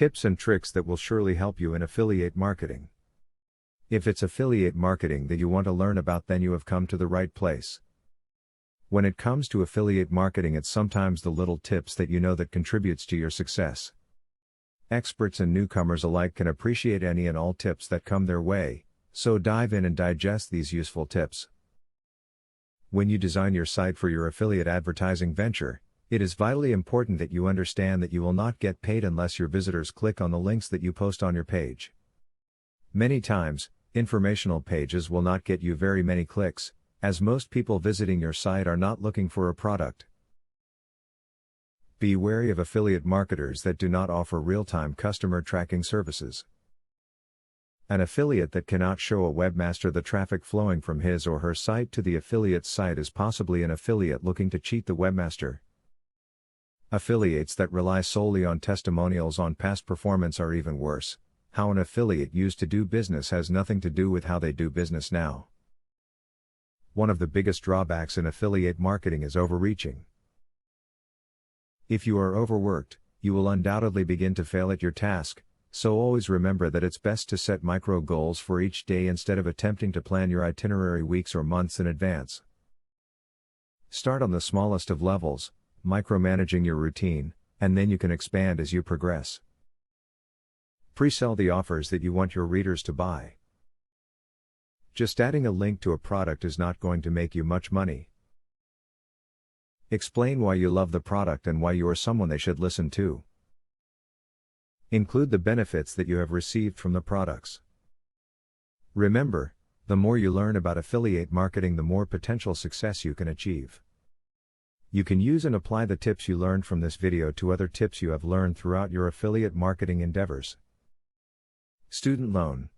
Tips and tricks that will surely help you in affiliate marketing. If it's affiliate marketing that you want to learn about, then you have come to the right place. When it comes to affiliate marketing, it's sometimes the little tips that you know that contributes to your success. Experts and newcomers alike can appreciate any and all tips that come their way, so dive in and digest these useful tips. When you design your site for your affiliate advertising venture, it is vitally important that you understand that you will not get paid unless your visitors click on the links that you post on your page. Many times, informational pages will not get you very many clicks, as most people visiting your site are not looking for a product. Be wary of affiliate marketers that do not offer real-time customer tracking services. An affiliate that cannot show a webmaster the traffic flowing from his or her site to the affiliate's site is possibly an affiliate looking to cheat the webmaster. Affiliates that rely solely on testimonials on past performance are even worse. How an affiliate used to do business has nothing to do with how they do business now. One of the biggest drawbacks in affiliate marketing is overreaching. If you are overworked, you will undoubtedly begin to fail at your task, so always remember that it's best to set micro goals for each day instead of attempting to plan your itinerary weeks or months in advance. Start on the smallest of levels, micromanaging your routine, and then you can expand as you progress. Pre-sell the offers that you want your readers to buy. Just adding a link to a product is not going to make you much money. Explain why you love the product and why you are someone they should listen to. Include the benefits that you have received from the products. Remember, the more you learn about affiliate marketing, the more potential success you can achieve. You can use and apply the tips you learned from this video to other tips you have learned throughout your affiliate marketing endeavors. Student loan.